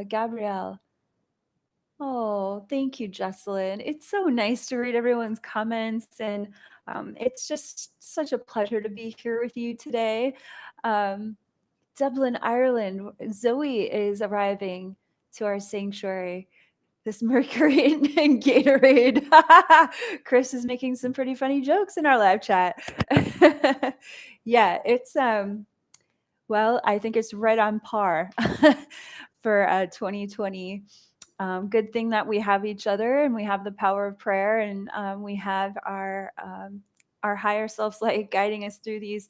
Gabrielle. Oh, thank you, Jesselyn. It's so nice to read everyone's comments, and it's just such a pleasure to be here with you today. Um, Dublin, Ireland, Zoe is arriving to our sanctuary. This Mercury and Gatorade. Chris is making some pretty funny jokes in our live chat. Yeah, it's well, I think it's right on par for 2020. Good thing that we have each other and we have the power of prayer, and we have our higher selves like guiding us through these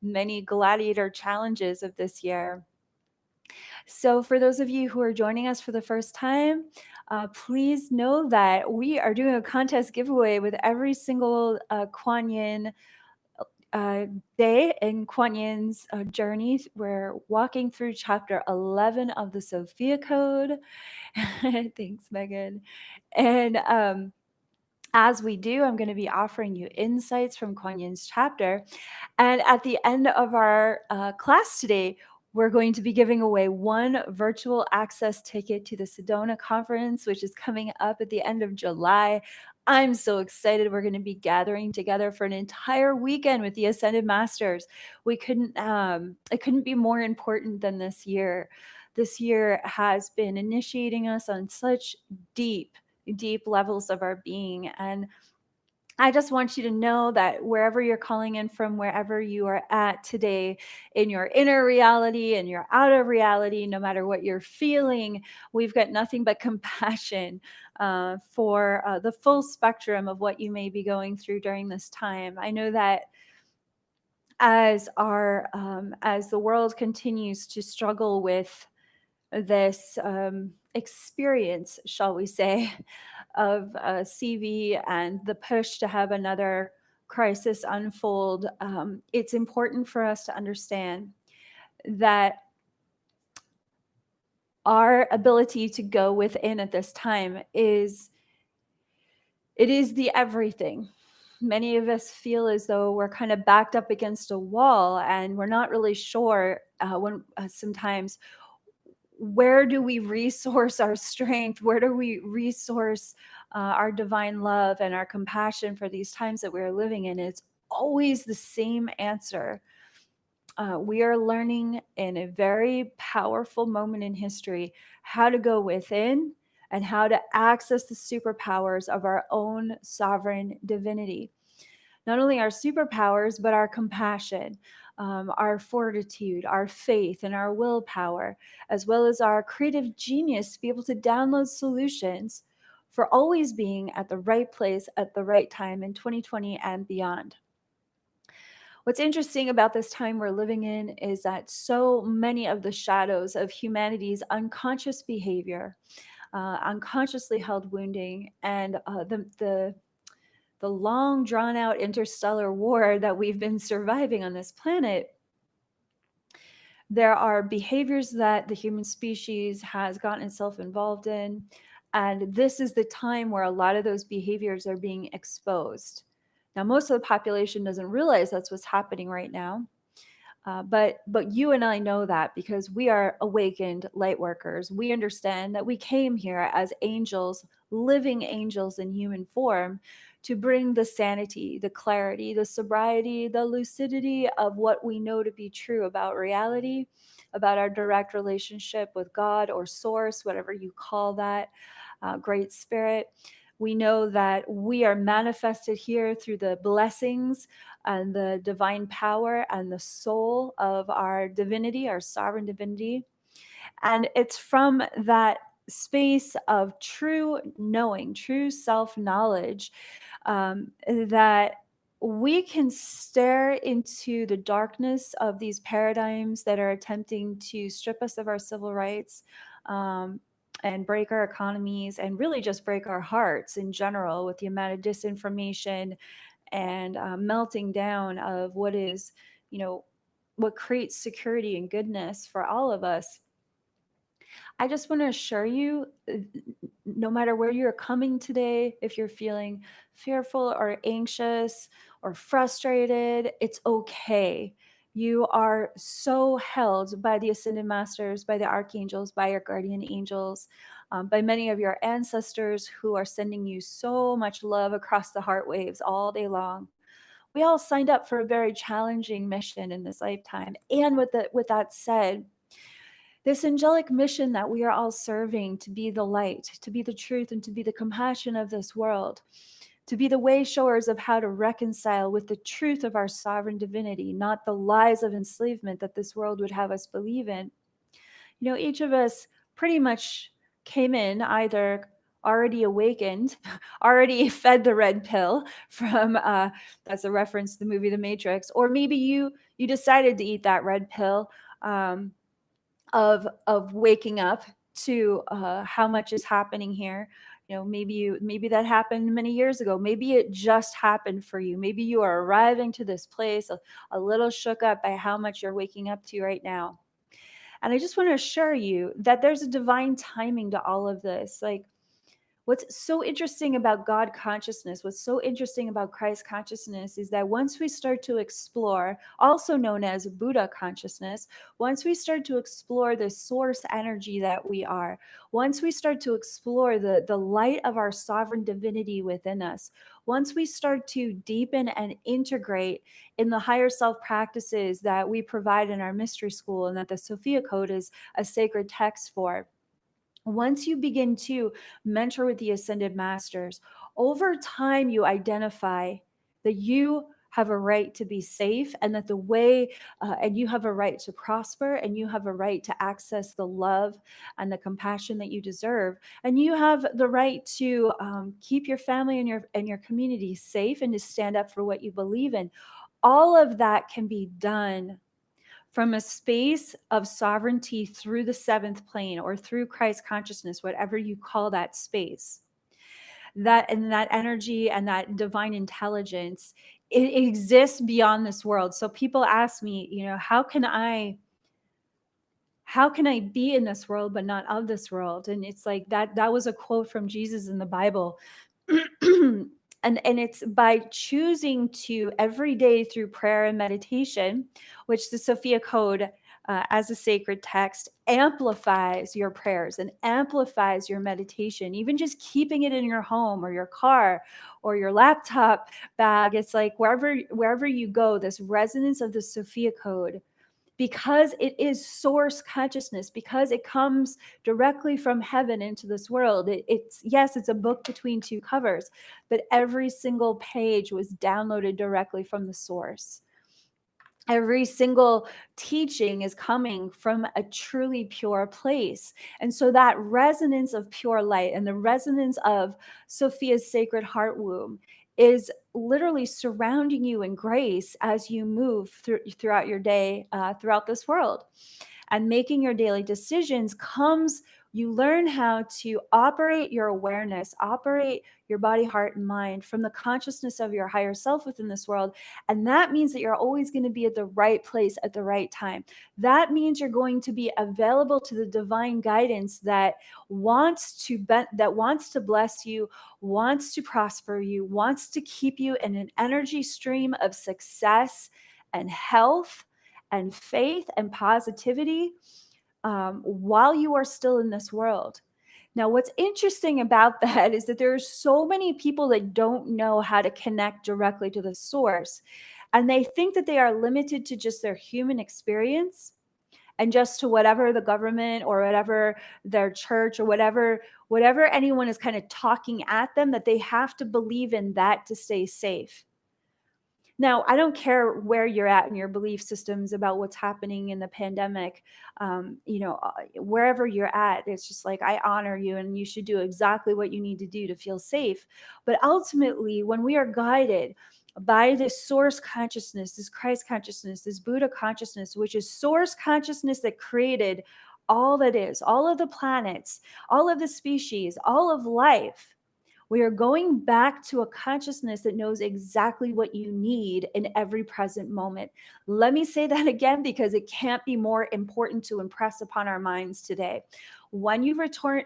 many gladiator challenges of this year. So, for those of you who are joining us for the first time, please know that we are doing a contest giveaway with every single Quan Yin uh, day in Quan Yin's journey. We're walking through chapter 11 of the Sophia Code. Thanks, Megan. And as we do, I'm going to be offering you insights from Quan Yin's chapter. And at the end of our class today, we're going to be giving away one virtual access ticket to the Sedona conference, which is coming up at the end of July. I'm so excited. We're going to be gathering together for an entire weekend with the Ascended Masters. It couldn't be more important than this year. This year has been initiating us on such deep levels of our being. And I just want you to know that wherever you're calling in from, wherever you are at today, in your inner reality and your outer reality, no matter what you're feeling, we've got nothing but compassion for the full spectrum of what you may be going through during this time. I know that as the world continues to struggle with this experience, shall we say, of CV and the push to have another crisis unfold, it's important for us to understand that our ability to go within at this time is the everything. Many of us feel as though we're kind of backed up against a wall, and we're not really sure when sometimes where do we resource our strength? Where do we resource our divine love and our compassion for these times that we're living in? It's always the same answer. We are learning in a very powerful moment in history how to go within and how to access the superpowers of our own sovereign divinity. Not only our superpowers, but our compassion, our fortitude, our faith, and our willpower, as well as our creative genius to be able to download solutions for always being at the right place at the right time in 2020 and beyond. What's interesting about this time we're living in is that so many of the shadows of humanity's unconscious behavior, unconsciously held wounding, and the long drawn out interstellar war that we've been surviving on this planet, there are behaviors that the human species has gotten itself involved in. And this is the time where a lot of those behaviors are being exposed. Now, most of the population doesn't realize that's what's happening right now. But you and I know that because we are awakened light workers. We understand that we came here as angels, living angels in human form, to bring the sanity, the clarity, the sobriety, the lucidity of what we know to be true about reality, about our direct relationship with God or source, whatever you call that, great spirit. We know that we are manifested here through the blessings and the divine power and the soul of our divinity, our sovereign divinity. And it's from that space of true knowing, true self-knowledge, that we can stare into the darkness of these paradigms that are attempting to strip us of our civil rights, and break our economies, and really just break our hearts in general with the amount of disinformation and melting down of what is, what creates security and goodness for all of us. I just want to assure you, no matter where you're coming today, if you're feeling fearful or anxious or frustrated, it's okay. You are so held by the ascended masters, by the archangels, by your guardian angels, by many of your ancestors who are sending you so much love across the heart waves all day long. We all signed up for a very challenging mission in this lifetime. And with that said, this angelic mission that we are all serving, to be the light, to be the truth, and to be the compassion of this world, to be the way showers of how to reconcile with the truth of our sovereign divinity, not the lies of enslavement that this world would have us believe in. You know, each of us pretty much came in either already awakened, already fed the red pill from that's a reference to the movie The Matrix, or maybe you decided to eat that red pill, of waking up to how much is happening here. You know, maybe that happened many years ago. Maybe it just happened for you. Maybe you are arriving to this place a little shook up by how much you're waking up to right now. And I just want to assure you that there's a divine timing to all of this. Like, what's so interesting about God consciousness, what's so interesting about Christ consciousness is that once we start to explore, also known as Buddha consciousness, once we start to explore the source energy that we are, once we start to explore the light of our sovereign divinity within us, once we start to deepen and integrate in the higher self practices that we provide in our mystery school and that the Sophia Code is a sacred text for, once you begin to mentor with the ascended masters, over time you identify that you have a right to be safe, and that the way and you have a right to prosper, and you have a right to access the love and the compassion that you deserve, and you have the right to keep your family and your community safe, and to stand up for what you believe in. All of that can be done from a space of sovereignty through the seventh plane, or through Christ consciousness, whatever you call that space. That energy and that divine intelligence, it exists beyond this world. So people ask me, you know, how can I be in this world but not of this world? And it's like that was a quote from Jesus in the Bible. And it's by choosing to every day through prayer and meditation, which the Sophia Code, as a sacred text, amplifies your prayers and amplifies your meditation. Even just keeping it in your home or your car or your laptop bag, it's like wherever you go, this resonance of the Sophia Code, because it is source consciousness, because it comes directly from heaven into this world. It's yes, it's a book between two covers, but every single page was downloaded directly from the source. Every single teaching is coming from a truly pure place. And so that resonance of pure light and the resonance of Sophia's sacred heart womb is literally surrounding you in grace as you move throughout your day, throughout this world. And making your daily decisions comes, you learn how to operate your awareness, operate your body, heart, and mind from the consciousness of your higher self within this world. And that means that you're always going to be at the right place at the right time. That means you're going to be available to the divine guidance that wants to bless you, wants to prosper you, wants to keep you in an energy stream of success and health and faith and positivity, while you are still in this world. Now, what's interesting about that is that there are so many people that don't know how to connect directly to the source. And they think that they are limited to just their human experience and just to whatever the government or whatever their church or whatever anyone is kind of talking at them, that they have to believe in that to stay safe. Now, I don't care where you're at in your belief systems about what's happening in the pandemic. Wherever you're at, it's just like, I honor you and you should do exactly what you need to do to feel safe. But ultimately, when we are guided by this source consciousness, this Christ consciousness, this Buddha consciousness, which is source consciousness that created all that is, all of the planets, all of the species, all of life, we are going back to a consciousness that knows exactly what you need in every present moment. Let me say that again, because it can't be more important to impress upon our minds today. When you return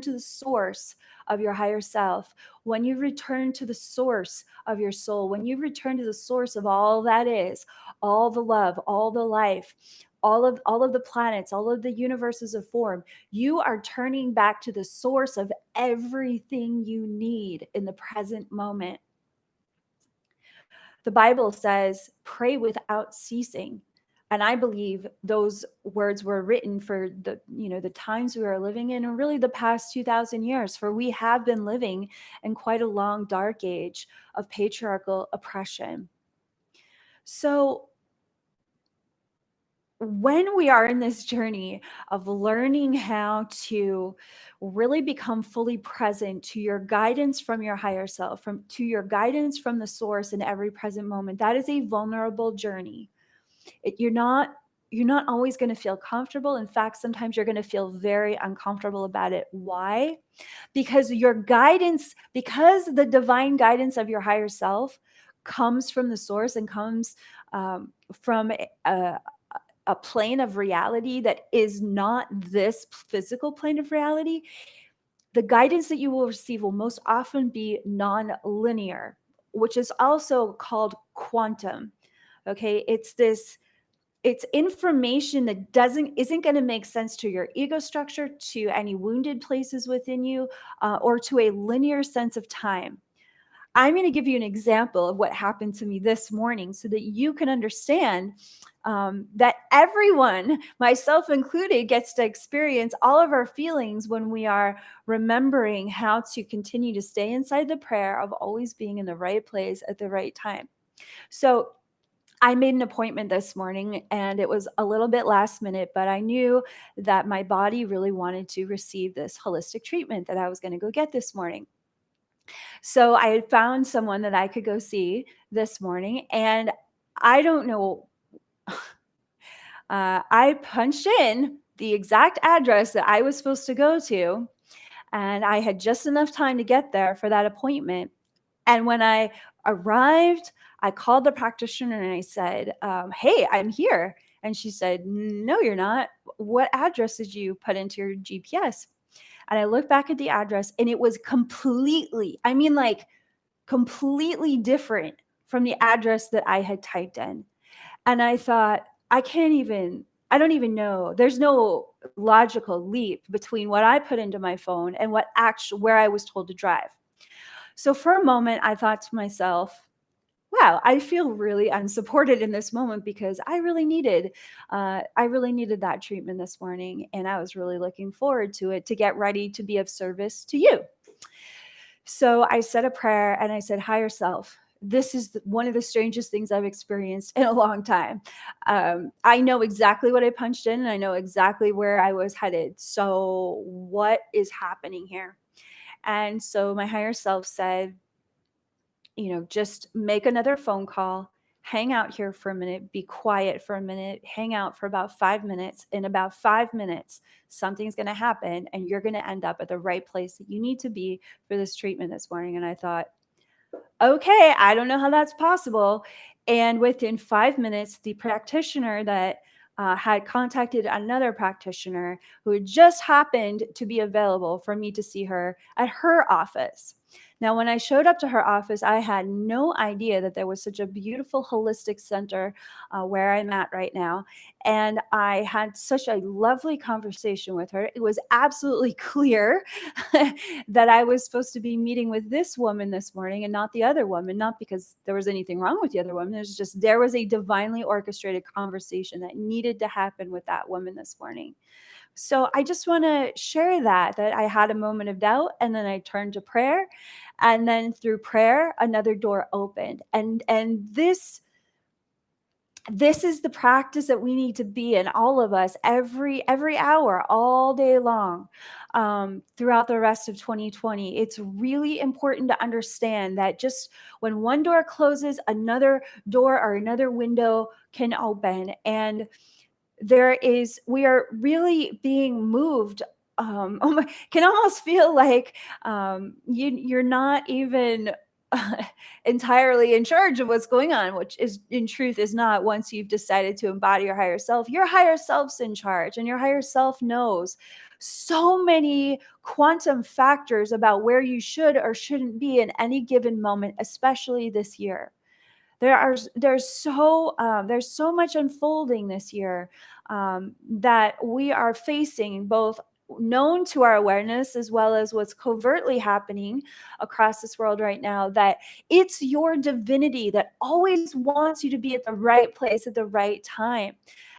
to the source of your higher self, when you return to the source of your soul, when you return to the source of all that is, all the love, all the life, all of the planets, all of the universes of form, you are turning back to the source of everything you need in the present moment. The Bible says, pray without ceasing. And I believe those words were written for the times we are living in, and really the past 2,000 years, for we have been living in quite a long dark age of patriarchal oppression. So when we are in this journey of learning how to really become fully present to your guidance from your higher self, to your guidance from the source in every present moment, that is a vulnerable journey. You're not always going to feel comfortable. In fact, sometimes you're going to feel very uncomfortable about it. Why? Because the divine guidance of your higher self comes from the source and comes from a plane of reality that is not this physical plane of reality. The guidance that you will receive will most often be non-linear, which is also called quantum. Okay, it's information that isn't going to make sense to your ego structure, to any wounded places within you, or to a linear sense of time. I'm going to give you an example of what happened to me this morning so that you can understand that everyone, myself included, gets to experience all of our feelings when we are remembering how to continue to stay inside the prayer of always being in the right place at the right time. So I made an appointment this morning, and it was a little bit last minute, but I knew that my body really wanted to receive this holistic treatment that I was going to go get this morning. So I had found someone that I could go see this morning, and I don't know, I punched in the exact address that I was supposed to go to, and I had just enough time to get there for that appointment. And when I arrived, I called the practitioner and I said, hey, I'm here. And she said, no, you're not. What address did you put into your GPS? And I looked back at the address, and it was completely different from the address that I had typed in. And I thought, I don't even know. There's no logical leap between what I put into my phone and where I was told to drive. So for a moment, I thought to myself, wow, I feel really unsupported in this moment, because I really needed that treatment this morning. And I was really looking forward to it, to get ready to be of service to you. So I said a prayer and I said, higher self, this is one of the strangest things I've experienced in a long time. I know exactly what I punched in, and I know exactly where I was headed. So what is happening here? And so my higher self said, just make another phone call, hang out here for a minute, be quiet for a minute, hang out for about 5 minutes. In about 5 minutes, something's going to happen, and you're going to end up at the right place that you need to be for this treatment this morning. And I thought, okay, I don't know how that's possible. And within 5 minutes, the practitioner that had contacted another practitioner who just happened to be available for me to see her at her office. Now, when I showed up to her office, I had no idea that there was such a beautiful holistic center where I'm at right now. And I had such a lovely conversation with her. It was absolutely clear that I was supposed to be meeting with this woman this morning and not the other woman, not because there was anything wrong with the other woman. There was a divinely orchestrated conversation that needed to happen with that woman this morning. So I just want to share that I had a moment of doubt, and then I turned to prayer, and then through prayer, another door opened. And this is the practice that we need to be in, all of us, every hour, all day long, throughout the rest of 2020. It's really important to understand that just when one door closes, another door or another window can open. And we are really being moved. Can almost feel like you're not even entirely in charge of what's going on, which is in truth is not. Once you've decided to embody your higher self's in charge, and your higher self knows so many quantum factors about where you should or shouldn't be in any given moment, especially this year. There's so much unfolding this year, that we are facing, both known to our awareness as well as what's covertly happening across this world right now, that it's your divinity that always wants you to be at the right place at the right time.